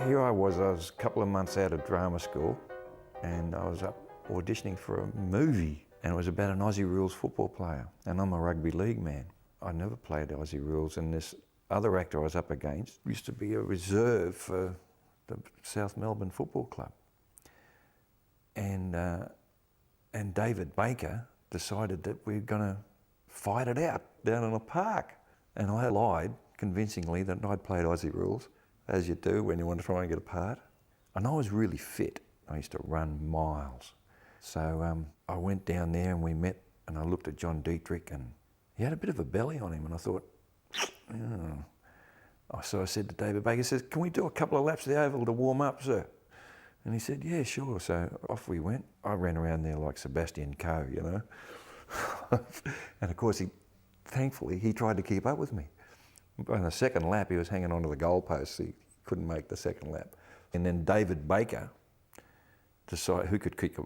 Here I was a couple of months out of drama school and I was up auditioning for a movie and it was about an Aussie rules football player and I'm a rugby league man. I never played Aussie rules and this other actor I was up against used to be a reserve for the South Melbourne Football Club. And David Baker decided that we were going to fight it out down in a park. And I lied convincingly that I'd played Aussie rules, as you do when you want to try and get a part. And I was really fit. I used to run miles. So I went down there and we met and I looked at John Dietrich and he had a bit of a belly on him and I thought, So I said to David Baker, says, can we do a couple of laps of the oval to warm up, sir? And he said, yeah, sure. So off we went. I ran around there like Sebastian Coe, you know. And of course, thankfully, he tried to keep up with me. On the second lap, he was hanging onto the goalpost. He couldn't make the second lap. And then David Baker decided, who could kick a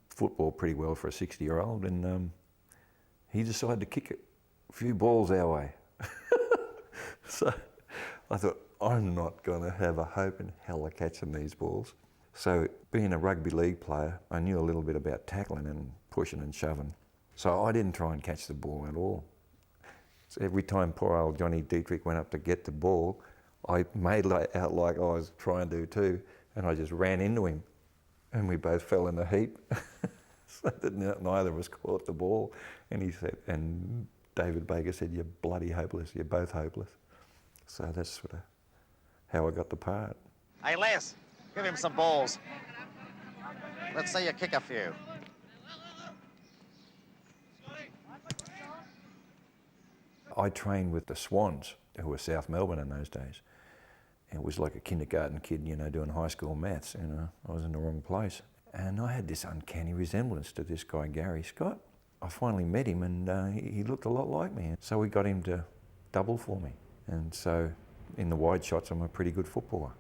football pretty well for a 60-year-old, and he decided to kick a few balls our way. So I thought, I'm not going to have a hope in hell of catching these balls. So being a rugby league player, I knew a little bit about tackling and pushing and shoving. So I didn't try and catch the ball at all. So every time poor old Johnny Dietrich went up to get the ball, I made out like I was trying to too, and I just ran into him. And we both fell in a heap, so that neither of us caught the ball. And he said, and David Baker said, you're bloody hopeless, you're both hopeless. So that's sort of how I got the part. Hey, Les, give him some balls. Let's see you kick a few. I trained with the Swans, who were South Melbourne in those days. It was like a kindergarten kid, you know, doing high school maths, you know. I was in the wrong place. And I had this uncanny resemblance to this guy, Gary Scott. I finally met him and he looked a lot like me. So we got him to double for me. And so in the wide shots, I'm a pretty good footballer.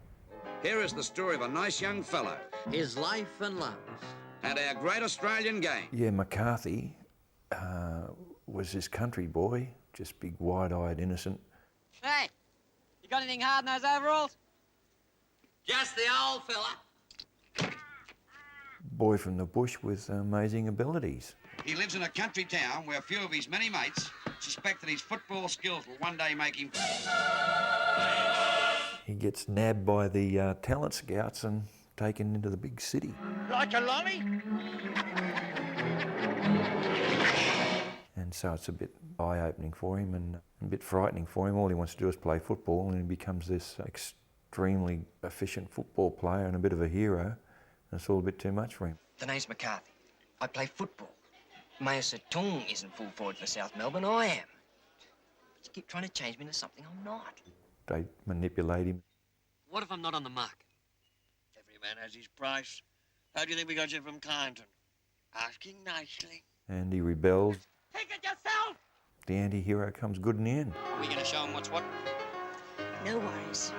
Here is the story of a nice young fellow. His life and loves. And our great Australian game. Yeah, McCarthy was this country boy, just big, wide-eyed, innocent. Hey, you got anything hard in those overalls? Just the old fella. Boy from the bush with amazing abilities. He lives in a country town where a few of his many mates suspect that his football skills will one day make him... He gets nabbed by the talent scouts and taken into the big city. Like a lolly? And so it's a bit eye-opening for him and a bit frightening for him. All he wants to do is play football and he becomes this extremely efficient football player and a bit of a hero. And it's all a bit too much for him. The name's McCarthy. I play football. Mao Zedong isn't full forward for South Melbourne, I am. But you keep trying to change me into something I'm not. They manipulate him. What if I'm not on the mark? Every man has his price. How do you think we got you from Kyneton? Asking nicely. And he rebels. Take it yourself! The anti-hero comes good in the end. Are we going to show him what's what? No worries.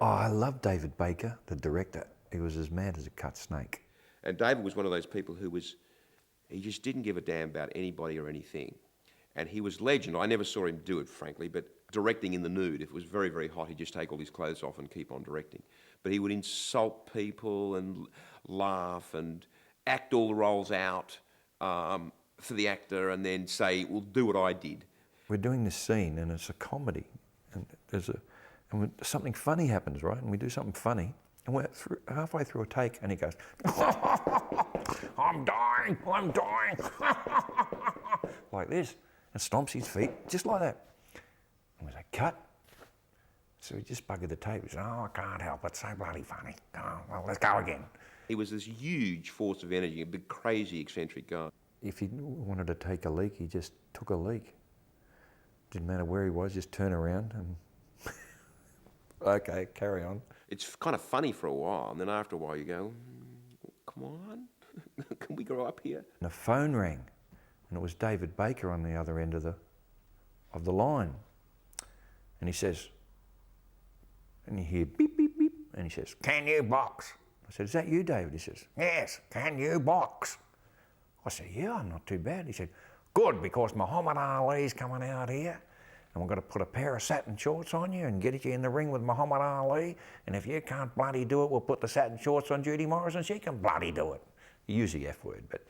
Oh, I love David Baker, the director. He was as mad as a cut snake. And David was one of those people he just didn't give a damn about anybody or anything. And he was legend. I never saw him do it, frankly, but directing in the nude, if it was very, very hot, he'd just take all his clothes off and keep on directing. But he would insult people and laugh and act all the roles out for the actor and then say, well, do what I did. We're doing this scene and it's a comedy. And something funny happens, right? And we do something funny. And we're halfway through a take and he goes, I'm dying, like this, and stomps his feet, just like that. And we say, cut. So he just buggered the tape. He said, oh, I can't help it, so bloody funny. Oh, well, let's go again. He was this huge force of energy, a big, crazy, eccentric guy. If he wanted to take a leak, he just took a leak. Didn't matter where he was, just turn around and okay, carry on. It's kind of funny for a while, and then after a while you go, come on, can we grow up here? And the phone rang, and it was David Baker on the other end of the line. And he says, and you hear beep, beep, beep, and he says, can you box? I said, is that you, David? He says, yes, can you box? I said, yeah, I'm not too bad. He said, good, because Muhammad Ali's coming out here and we're going to put a pair of satin shorts on you and get you in the ring with Muhammad Ali, and if you can't bloody do it, we'll put the satin shorts on Judy Morris and she can bloody do it. He used the F word, but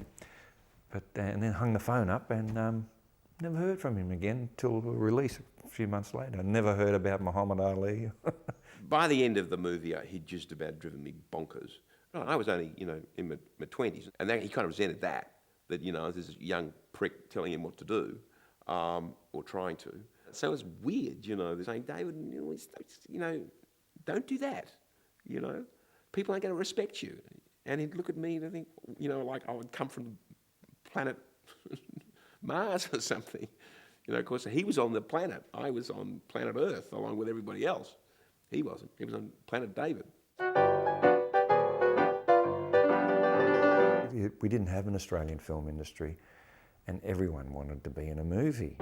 and then hung the phone up and never heard from him again till release a few months later. Never heard about Muhammad Ali. By the end of the movie, he'd just about driven me bonkers. I was only, in my 20s, and he kind of resented that there's this young prick telling him what to do, or trying to. So it was weird, they're saying, David, don't do that, People aren't going to respect you. And he'd look at me and think, like I would come from planet Mars or something. Of course, he was on the planet. I was on planet Earth along with everybody else. He wasn't. He was on planet David. We didn't have an Australian film industry, and everyone wanted to be in a movie.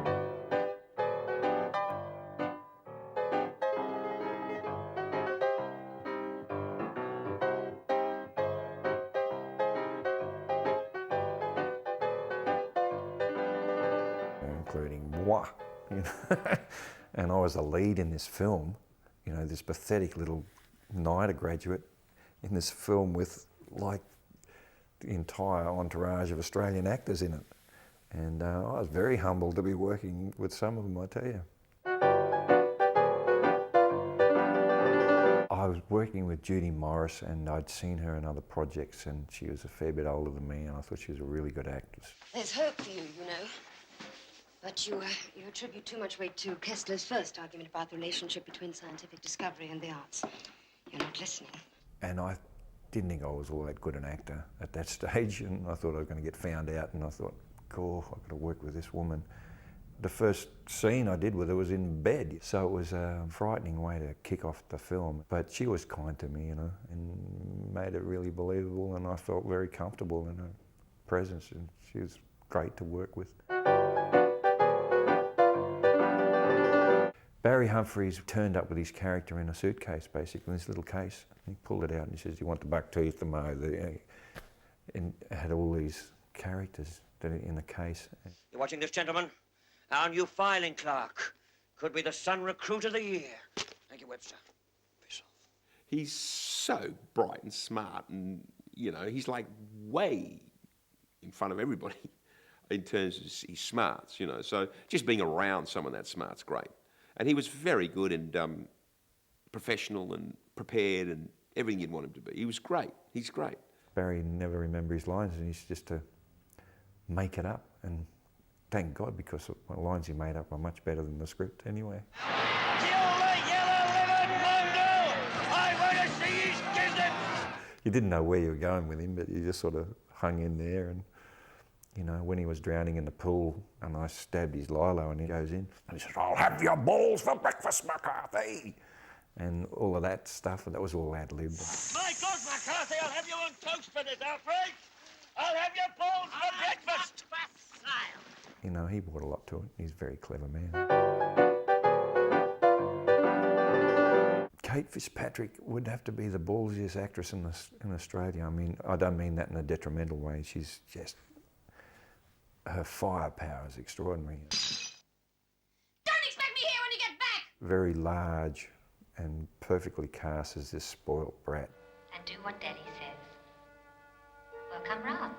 Including moi, and I was the lead in this film, this pathetic little NIDA graduate in this film with like the entire entourage of Australian actors in it. And I was very humbled to be working with some of them, I tell you. I was working with Judy Morris, and I'd seen her in other projects, and she was a fair bit older than me, and I thought she was a really good actress. There's hope for you, But you attribute too much weight to Kessler's first argument about the relationship between scientific discovery and the arts. You're not listening. And I didn't think I was all that good an actor at that stage, and I thought I was going to get found out, and I thought, cool, I've got to work with this woman. The first scene I did with her was in bed, so it was a frightening way to kick off the film. But she was kind to me, and made it really believable, and I felt very comfortable in her presence, and she was great to work with. Barry Humphries turned up with his character in a suitcase, basically, in this little case. He pulled it out and he says, "You want the buck teeth, the mo?" And had all these characters that are in the case. You watching this, gentlemen? Our new filing clerk. Could be the Sun Recruit of the Year. Thank you, Webster. Piss off. He's so bright and smart, and, he's like way in front of everybody in terms of his smarts, So just being around someone that smart's great. And he was very good and professional and prepared and everything you'd want him to be. He was great. He's great. Barry never remembered his lines, and he's just to make it up. And thank God, because the lines he made up are much better than the script anyway. You didn't know where you were going with him, but you just sort of hung in there. And when he was drowning in the pool and I stabbed his lilo and he goes in and he says, "I'll have your balls for breakfast, McCarthy." And all of that stuff, that was all ad-libbed. My God, McCarthy, I'll have you on toast for this outrage. I'll have your balls for breakfast. He brought a lot to it. He's a very clever man. Kate Fitzpatrick would have to be the ballsiest actress in Australia. I mean, I don't mean that in a detrimental way. She's just... her firepower is extraordinary. Don't expect me here when you get back! Very large and perfectly cast as this spoilt brat. And do what Daddy says. Well, come round.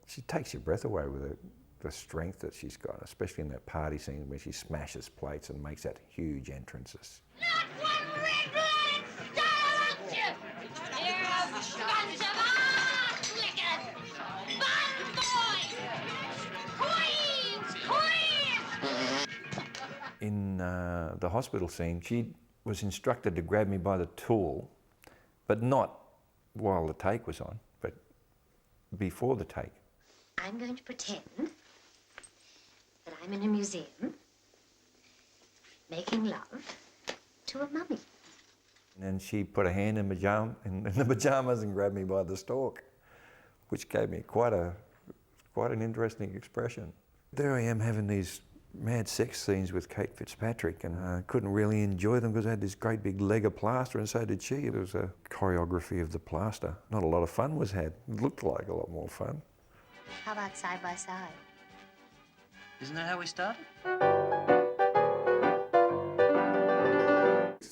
She takes your breath away with the strength that she's got, especially in that party scene where she smashes plates and makes that huge entrances. Not one red-blooded star! You're a bunch of ass-lickers! Bun boys! Queens! In the hospital scene, she was instructed to grab me by the tool, but not while the take was on, but before the take. I'm going to pretend that I'm in a museum making love to a mummy. And then she put a hand in the pajamas and grabbed me by the stalk, which gave me quite an interesting expression. There I am having these mad sex scenes with Kate Fitzpatrick, and I couldn't really enjoy them because I had this great big leg of plaster, and so did she. It was a choreography of the plaster. Not a lot of fun was had. It looked like a lot more fun. How about side by side? Isn't that how we started?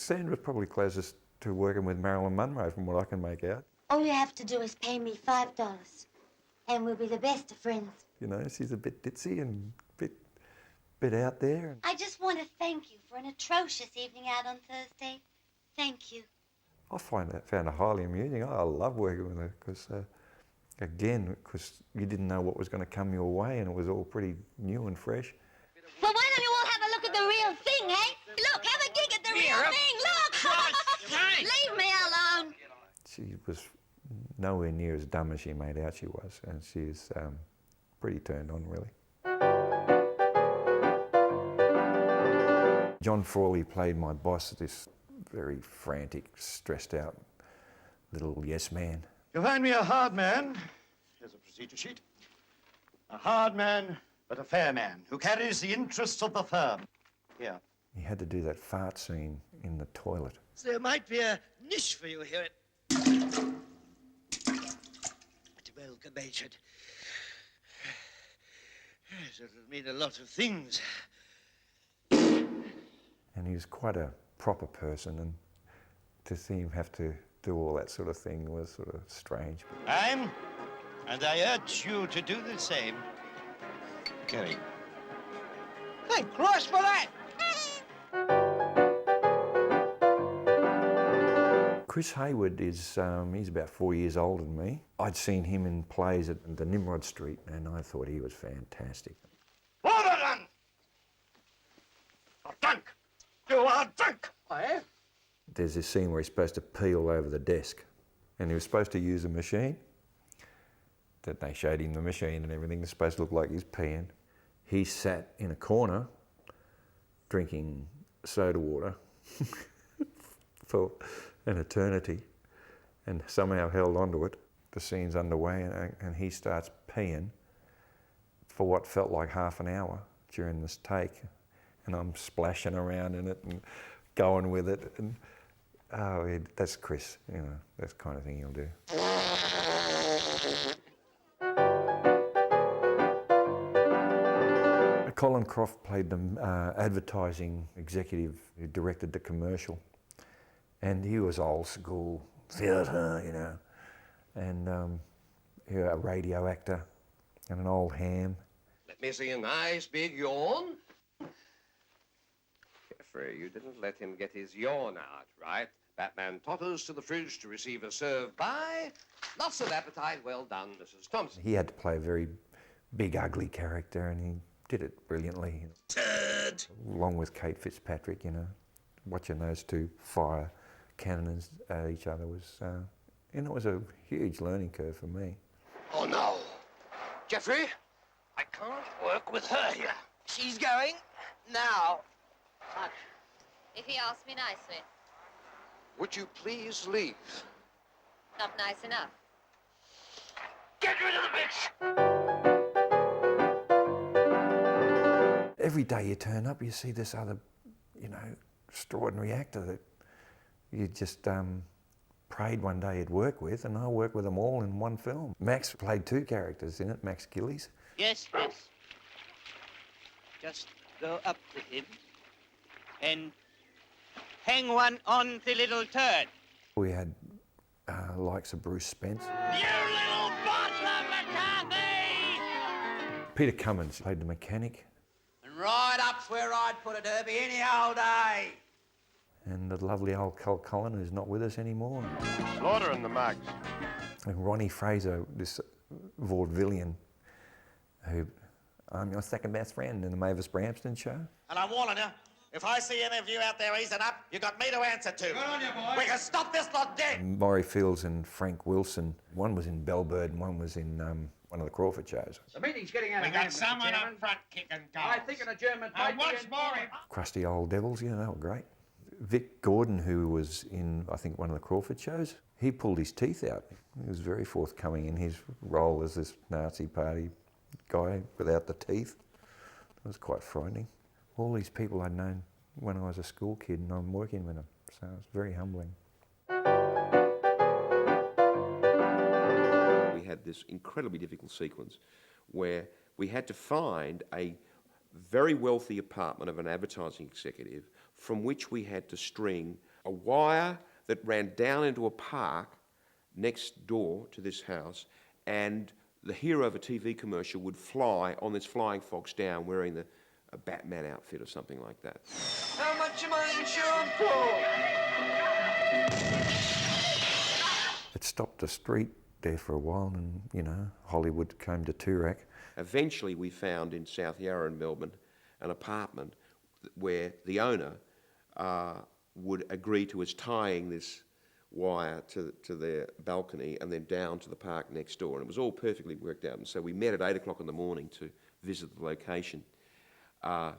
Sandra's probably closest to working with Marilyn Monroe from what I can make out. All you have to do is pay me $5, and we'll be the best of friends. You know, she's a bit ditzy and bit out there. I just want to thank you for an atrocious evening out on Thursday. Thank you. I found it highly amusing. I love working with her because, again, because you didn't know what was going to come your way and it was all pretty new and fresh. Well, why don't you all have a look at the real thing, eh? Look, have a gig at the real thing, look! Leave me alone! She was nowhere near as dumb as she made out she was, and she's pretty turned on, really. John Frawley played my boss, this very frantic, stressed out little yes man. You'll find me a hard man. Here's a procedure sheet. A hard man, but a fair man, who carries the interests of the firm. Here. He had to do that fart scene in the toilet. So there might be a niche for you here at... Well, natured. Yes, it'll mean a lot of things. And he was quite a proper person, and to see him have to do all that sort of thing was sort of strange. And I urge you to do the same. Kerry. Thank Christ for that! Chris Hayward is, he's about 4 years older than me. I'd seen him in plays at the Nimrod Street, and I thought he was fantastic. Order done! A drunk! You are drunk! I am. There's this scene where he's supposed to pee all over the desk, and he was supposed to use a machine. That they showed him the machine and everything. It's supposed to look like he's peeing. He sat in a corner drinking soda water for an eternity and somehow held onto it. The scene's underway and he starts peeing for what felt like half an hour during this take. And I'm splashing around in it and going with it. And that's Chris, you know, that's the kind of thing he'll do. Colin Croft played the advertising executive who directed the commercial. And he was old school theatre, you know, and a radio actor and an old ham. Let me see a nice big yawn. Jeffrey, you didn't let him get his yawn out, right? Batman totters to the fridge to receive a serve by. Lots of appetite. Well done, Mrs. Thompson. He had to play a very big, ugly character, and he did it brilliantly. Turd! Along with Kate Fitzpatrick, you know, watching those two fire cannons at each other was, it was a huge learning curve for me. Oh, no. Jeffrey, I can't work with her here. She's going now. If he asks me nicely. Would you please leave? Not nice enough. Get rid of the bitch! Every day you turn up, you see this other, you know, extraordinary actor that you just prayed one day you'd work with, and I worked with them all in one film. Max played two characters in it, Max Gillies. Yes, miss. Just go up to him and hang one on the little turd. We had likes of Bruce Spence. You little butler, McCarthy! Peter Cummins played the mechanic. And right up's where I'd put it, Herbie, any old day. And the lovely old Col Collin, who's not with us anymore. Slaughter and the Mugs. And Ronnie Fraser, this vaudevillian, who I'm your second best friend in the Mavis Bramston show. And I'm warning you, if I see any of you out there easing up, you got me to answer to. Good on you, boys. We can stop this lot dead. Maury Fields and Frank Wilson, one was in Bellbird and one was in one of the Crawford shows. The meeting's getting out of hand. We got someone up front kicking goals. I think in a German fight. What's more? Crusty Old Devils, you know, they were great. Vic Gordon, who was in, I think, one of the Crawford shows, he pulled his teeth out. He was very forthcoming in his role as this Nazi Party guy without the teeth. It was quite frightening. All these people I'd known when I was a school kid, and I'm working with them, so it's very humbling. We had this incredibly difficult sequence where we had to find a very wealthy apartment of an advertising executive from which we had to string a wire that ran down into a park next door to this house, and the hero of a TV commercial would fly on this flying fox down wearing a Batman outfit or something like that. How much am I insured for? It stopped the street there for a while, and, you know, Hollywood came to Toorak. Eventually we found in South Yarra in Melbourne an apartment where the owner would agree to us tying this wire to their balcony and then down to the park next door. And it was all perfectly worked out. And so we met at 8 o'clock in the morning to visit the location. And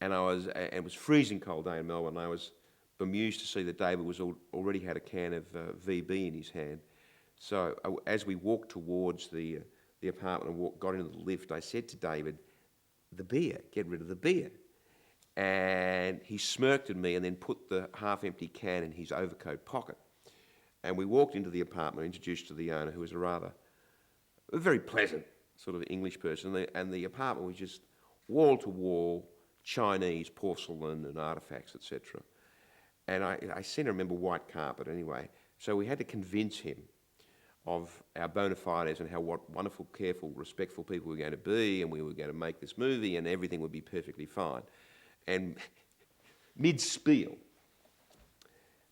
it was freezing cold day in Melbourne. I was bemused to see that David was already had a can of VB in his hand. So as we walked towards the apartment and got into the lift, I said to David, "The beer, get rid of the beer." And he smirked at me and then put the half-empty can in his overcoat pocket. And we walked into the apartment, introduced to the owner, who was a very pleasant sort of English person. And the apartment was just wall-to-wall Chinese porcelain and artefacts, etc. And I seem to remember white carpet anyway. So we had to convince him of our bona fides and what wonderful, careful, respectful people we were going to be, and we were going to make this movie and everything would be perfectly fine. And mid-spiel,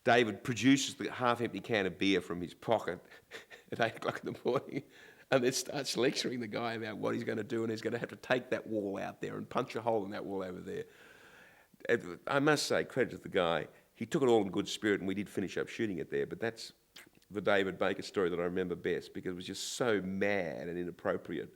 David produces the half-empty can of beer from his pocket at 8 o'clock in the morning and then starts lecturing the guy about what he's going to do, and he's going to have to take that wall out there and punch a hole in that wall over there. And I must say, credit to the guy, he took it all in good spirit and we did finish up shooting it there, but that's the David Baker story that I remember best because it was just so mad and inappropriate.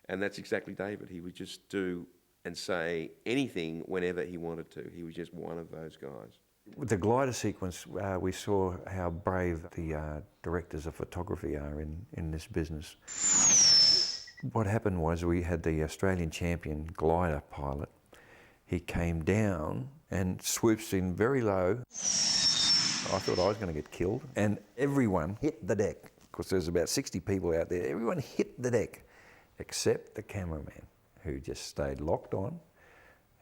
And that's exactly David. He would just do and say anything whenever he wanted to. He was just one of those guys. With the glider sequence, we saw how brave the directors of photography are in this business. What happened was we had the Australian champion glider pilot. He came down and swoops in very low. I thought I was going to get killed. And everyone hit the deck, because there's about 60 people out there. Everyone hit the deck, except the cameraman, who just stayed locked on.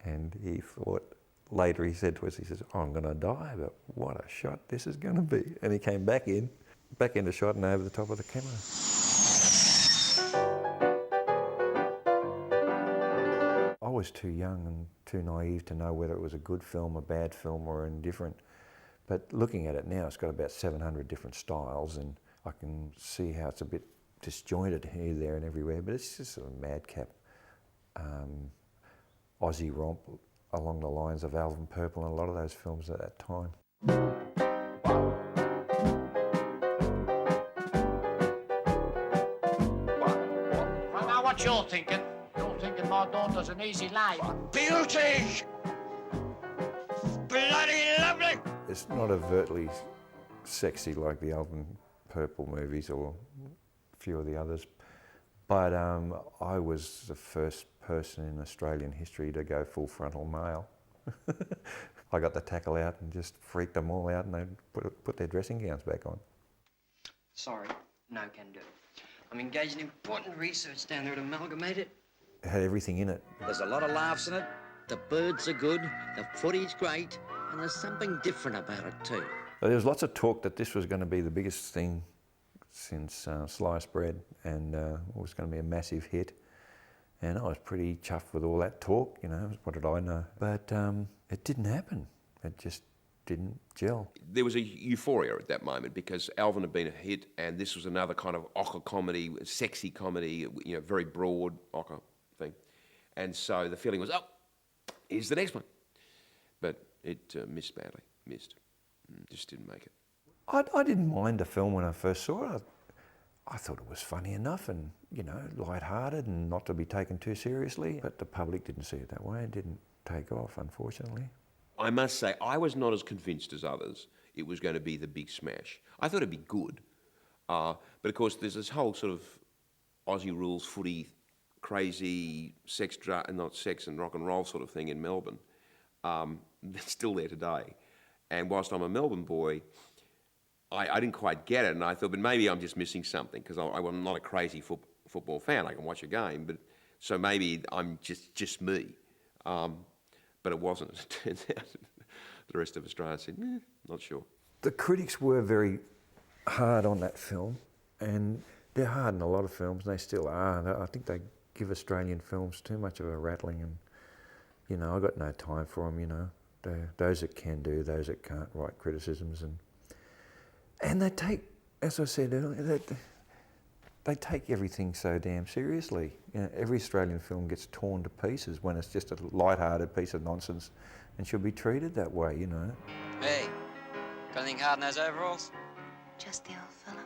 And he thought, later he said to us, he says, "I'm going to die, but what a shot this is going to be." And he came back into shot and over the top of the camera. I was too young and too naive to know whether it was a good film, a bad film, or indifferent. But looking at it now, it's got about 700 different styles, and I can see how it's a bit disjointed here, there, and everywhere. But it's just a madcap Aussie romp along the lines of Alvin Purple and a lot of those films at that time. Well, now what you're thinking? You're thinking my daughter's an easy life. Beauty! Bloody lovely! It's not overtly sexy like the Alvin Purple movies or a few of the others, but I was the first person in Australian history to go full frontal male. I got the tackle out and just freaked them all out, and they put their dressing gowns back on. Sorry, no can do. I'm engaged in important research down there at Amalgamated. It had everything in it. There's a lot of laughs in it. The birds are good. The footy's great. And there's something different about it too. There was lots of talk that this was going to be the biggest thing since Sliced Bread, and it was going to be a massive hit. And I was pretty chuffed with all that talk, you know, what did I know? But it didn't happen. It just didn't gel. There was a euphoria at that moment because Alvin had been a hit, and this was another kind of ochre comedy, sexy comedy, you know, very broad ochre thing. And so the feeling was, oh, here's the next one. But it missed badly, just didn't make it. I didn't mind the film when I first saw it. I thought it was funny enough and, you know, light-hearted and not to be taken too seriously. But the public didn't see it that way. It didn't take off, unfortunately. I must say, I was not as convinced as others it was going to be the big smash. I thought it'd be good. But of course, there's this whole sort of Aussie rules footy, crazy not sex and rock and roll sort of thing in Melbourne. That's still there today. And whilst I'm a Melbourne boy, I didn't quite get it, and I thought, but maybe I'm just missing something, because I'm not a crazy football fan. I can watch a game, but so maybe I'm just me. But it wasn't, as it turns out. The rest of Australia said, not sure. The critics were very hard on that film, and they're hard on a lot of films, and they still are. And I think they give Australian films too much of a rattling, and, you know, I've got no time for them, you know. Those that can do, those that can't write criticisms, and they take, as I said earlier, they take everything so damn seriously. You know, every Australian film gets torn to pieces when it's just a light-hearted piece of nonsense and should be treated that way, you know. Hey, got anything hard in those overalls? Just the old fella.